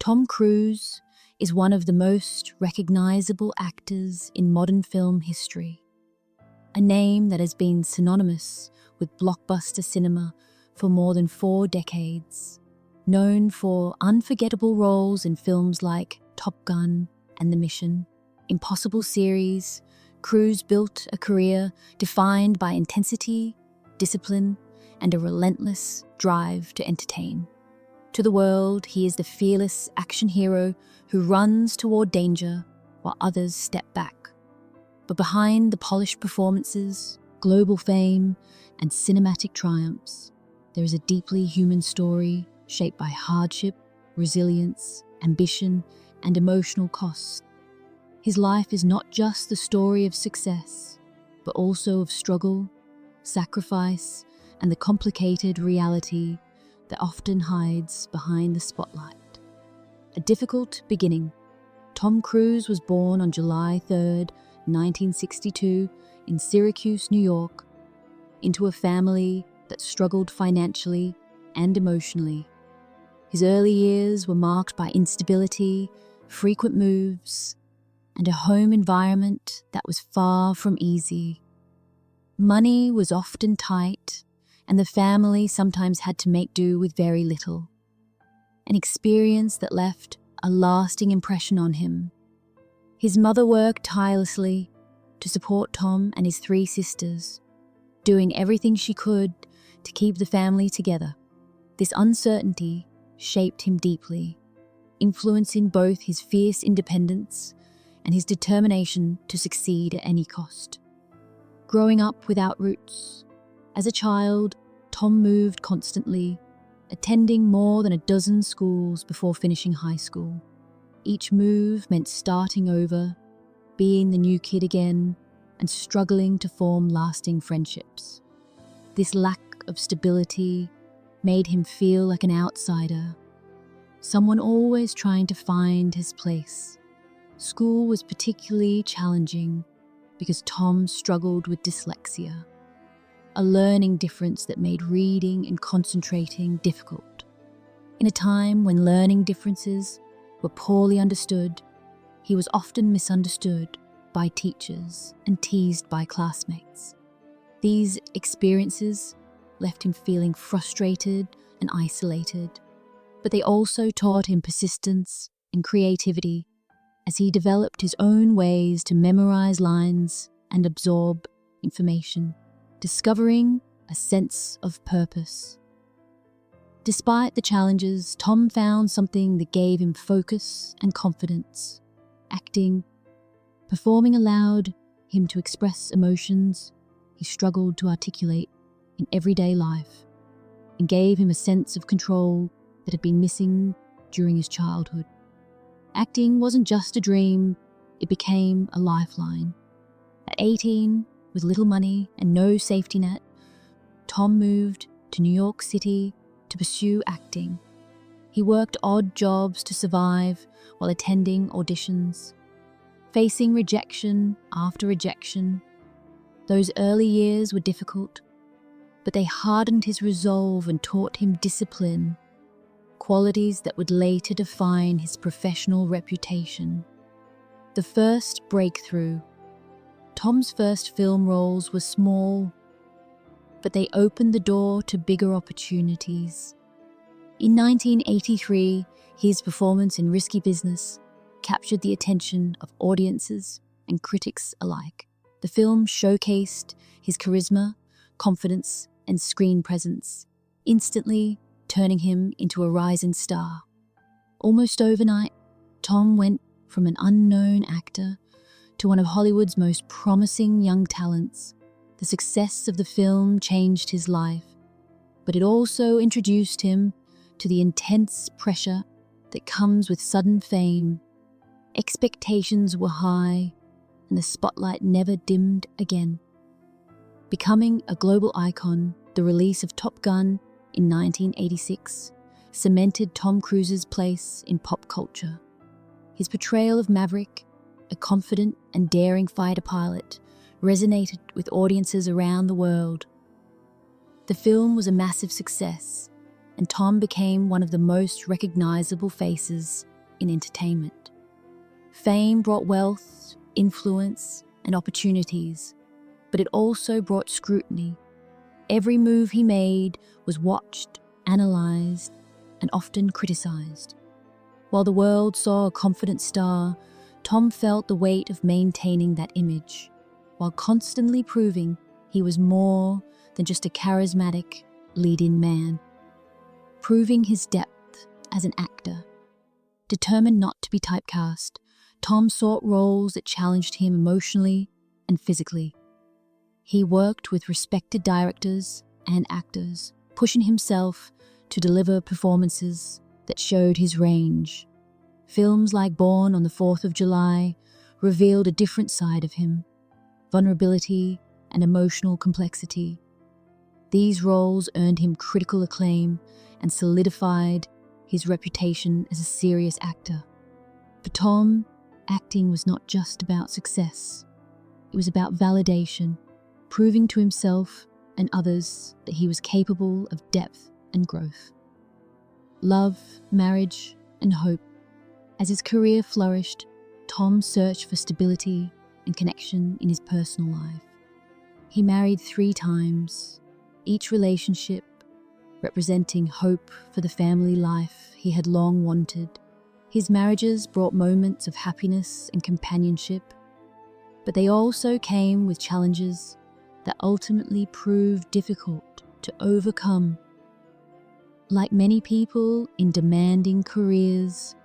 Tom Cruise is one of the most recognizable actors in modern film history, a name that has been synonymous with blockbuster cinema for more than 4 decades. Known for unforgettable roles in films like Top Gun and The Mission Impossible series, Cruise built a career defined by intensity, discipline, and a relentless drive to entertain. To the world, he is the fearless action hero who runs toward danger while others step back. But behind the polished performances, global fame, and cinematic triumphs, there is a deeply human story shaped by hardship, resilience, ambition, and emotional cost. His life is not just the story of success, but also of struggle, sacrifice, and the complicated reality that often hides behind the spotlight. A difficult beginning. Tom Cruise was born on July 3rd, 1962, in Syracuse, New York, into a family that struggled financially and emotionally. His early years were marked by instability, frequent moves, and a home environment that was far from easy. Money was often tight, and the family sometimes had to make do with very little. An experience that left a lasting impression on him. His mother worked tirelessly to support Tom and his 3 sisters, doing everything she could to keep the family together. This uncertainty shaped him deeply, influencing both his fierce independence and his determination to succeed at any cost. Growing up without roots. As a child, Tom moved constantly, attending more than a dozen schools before finishing high school. Each move meant starting over, being the new kid again, and struggling to form lasting friendships. This lack of stability made him feel like an outsider, someone always trying to find his place. School was particularly challenging because Tom struggled with dyslexia, a learning difference that made reading and concentrating difficult. In a time when learning differences were poorly understood, he was often misunderstood by teachers and teased by classmates. These experiences left him feeling frustrated and isolated, but they also taught him persistence and creativity as he developed his own ways to memorize lines and absorb information, discovering a sense of purpose. Despite the challenges, Tom found something that gave him focus and confidence. Acting. Performing allowed him to express emotions he struggled to articulate in everyday life, and gave him a sense of control that had been missing during his childhood. Acting wasn't just a dream, it became a lifeline. At 18, with little money and no safety net, Tom moved to New York City to pursue acting. He worked odd jobs to survive while attending auditions, facing rejection after rejection. Those early years were difficult, but they hardened his resolve and taught him discipline, qualities that would later define his professional reputation. The first breakthrough. Tom's first film roles were small, but they opened the door to bigger opportunities. In 1983, his performance in Risky Business captured the attention of audiences and critics alike. The film showcased his charisma, confidence, and screen presence, instantly turning him into a rising star. Almost overnight, Tom went from an unknown actor to one of Hollywood's most promising young talents. The success of the film changed his life, but it also introduced him to the intense pressure that comes with sudden fame. Expectations were high, and the spotlight never dimmed again. Becoming a global icon, the release of Top Gun in 1986 cemented Tom Cruise's place in pop culture. His portrayal of Maverick, a confident and daring fighter pilot, resonated with audiences around the world. The film was a massive success, and Tom became one of the most recognizable faces in entertainment. Fame brought wealth, influence, and opportunities, but it also brought scrutiny. Every move he made was watched, analysed, and often criticised. While the world saw a confident star, Tom felt the weight of maintaining that image, while constantly proving he was more than just a charismatic, lead-in man. Proving his depth as an actor. Determined not to be typecast, Tom sought roles that challenged him emotionally and physically. He worked with respected directors and actors, pushing himself to deliver performances that showed his range. Films like Born on the 4th of July revealed a different side of him, vulnerability and emotional complexity. These roles earned him critical acclaim and solidified his reputation as a serious actor. For Tom, acting was not just about success. It was about validation, proving to himself and others that he was capable of depth and growth. Love, marriage, and hope. As his career flourished, Tom searched for stability and connection in his personal life. He married 3 times, each relationship representing hope for the family life he had long wanted. His marriages brought moments of happiness and companionship, but they also came with challenges that ultimately proved difficult to overcome. Like many people in demanding careers,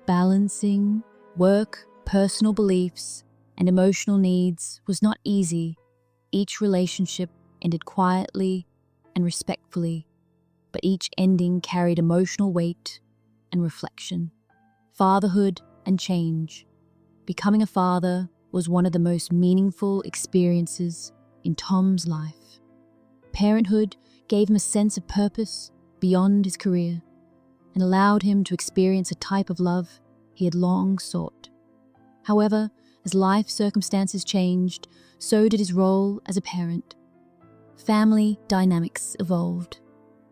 balancing work, personal beliefs, and emotional needs was not easy. Each relationship ended quietly and respectfully, but each ending carried emotional weight and reflection. Fatherhood and change. Becoming a father was one of the most meaningful experiences in Tom's life. Parenthood gave him a sense of purpose beyond his career and allowed him to experience a type of love he had long sought. However, as life circumstances changed, so did his role as a parent. Family dynamics evolved,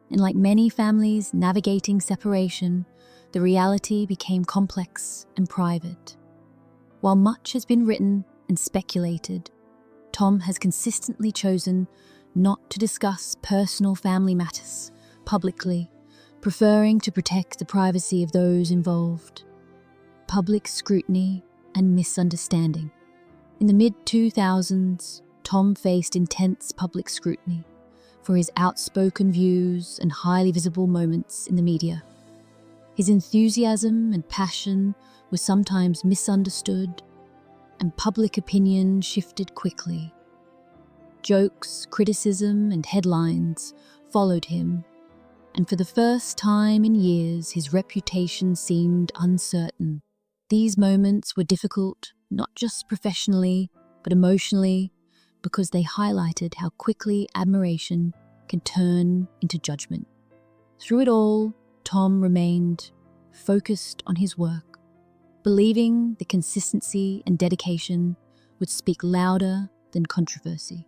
and like many families navigating separation, the reality became complex and private. While much has been written and speculated, Tom has consistently chosen not to discuss personal family matters publicly, preferring to protect the privacy of those involved. Public scrutiny and misunderstanding. In the mid-2000s, Tom faced intense public scrutiny for his outspoken views and highly visible moments in the media. His enthusiasm and passion were sometimes misunderstood, and public opinion shifted quickly. Jokes, criticism, and headlines followed him, and for the first time in years, his reputation seemed uncertain. These moments were difficult, not just professionally, but emotionally, because they highlighted how quickly admiration can turn into judgment. Through it all, Tom remained focused on his work, believing the consistency and dedication would speak louder than controversy.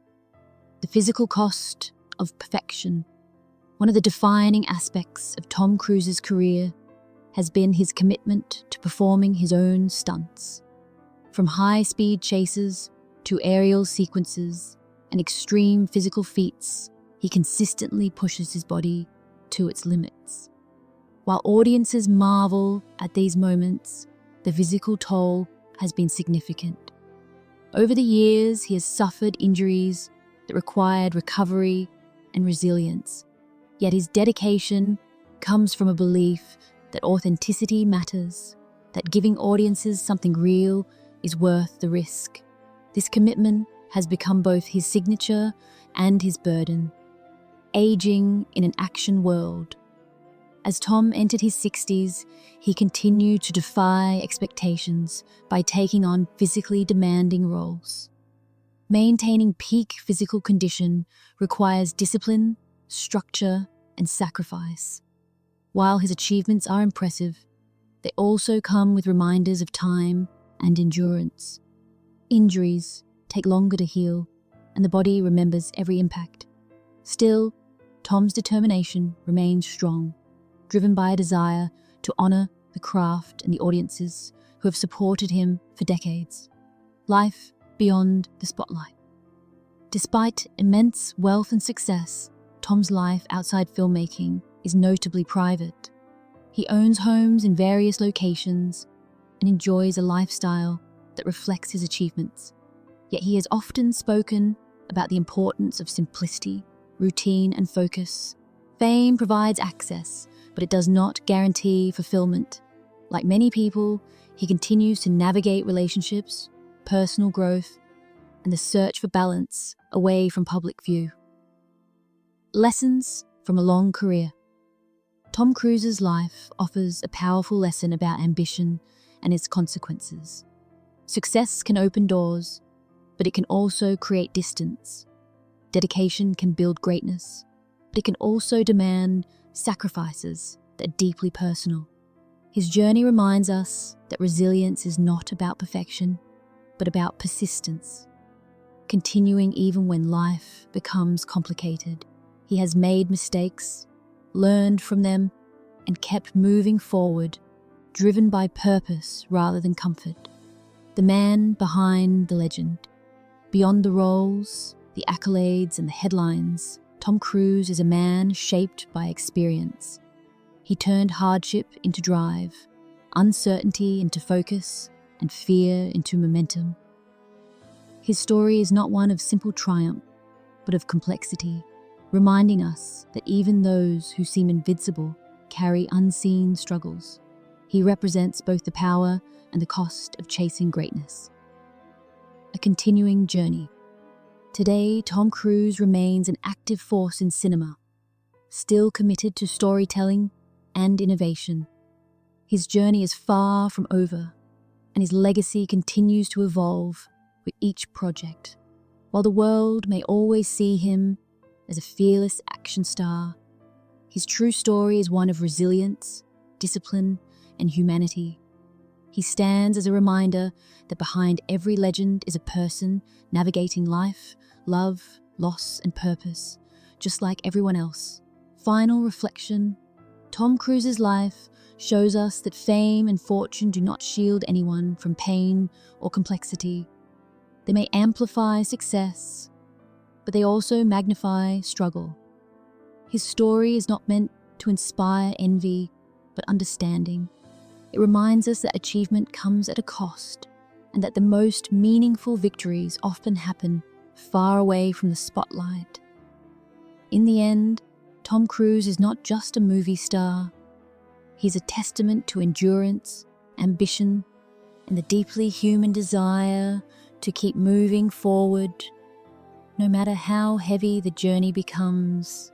The physical cost of perfection. One of the defining aspects of Tom Cruise's career has been his commitment to performing his own stunts. From high-speed chases to aerial sequences and extreme physical feats, he consistently pushes his body to its limits. While audiences marvel at these moments, the physical toll has been significant. Over the years, he has suffered injuries that required recovery and resilience, yet his dedication comes from a belief that authenticity matters, that giving audiences something real is worth the risk. This commitment has become both his signature and his burden. Aging in an action world. As Tom entered his 60s, he continued to defy expectations by taking on physically demanding roles. Maintaining peak physical condition requires discipline, structure, and sacrifice. While his achievements are impressive, they also come with reminders of time and endurance. Injuries take longer to heal, and the body remembers every impact. Still, Tom's determination remains strong, driven by a desire to honor the craft, and the audiences who have supported him for decades. Life beyond the spotlight. Despite immense wealth and success, Tom's life outside filmmaking is notably private. He owns homes in various locations and enjoys a lifestyle that reflects his achievements. Yet he has often spoken about the importance of simplicity, routine, and focus. Fame provides access, but it does not guarantee fulfillment. Like many people, he continues to navigate relationships, personal growth, and the search for balance away from public view. Lessons from a long career. Tom Cruise's life offers a powerful lesson about ambition and its consequences. Success can open doors, but it can also create distance. Dedication can build greatness, but it can also demand sacrifices that are deeply personal. His journey reminds us that resilience is not about perfection, but about persistence. Continuing even when life becomes complicated. He has made mistakes, learned from them, and kept moving forward, driven by purpose rather than comfort. The man behind the legend. Beyond the roles, the accolades, and the headlines, Tom Cruise is a man shaped by experience. He turned hardship into drive, uncertainty into focus, and fear into momentum. His story is not one of simple triumph, but of complexity, reminding us that even those who seem invincible carry unseen struggles. He represents both the power and the cost of chasing greatness. A continuing journey. Today, Tom Cruise remains an active force in cinema, still committed to storytelling and innovation. His journey is far from over, and his legacy continues to evolve with each project. While the world may always see him as a fearless action star, his true story is one of resilience, discipline, and humanity. He stands as a reminder that behind every legend is a person navigating life, love, loss, and purpose, just like everyone else. Final reflection. Tom Cruise's life shows us that fame and fortune do not shield anyone from pain or complexity. They may amplify success, but they also magnify struggle. His story is not meant to inspire envy, but understanding. It reminds us that achievement comes at a cost, and that the most meaningful victories often happen far away from the spotlight. In the end, Tom Cruise is not just a movie star. He's a testament to endurance, ambition, and the deeply human desire to keep moving forward, no matter how heavy the journey becomes.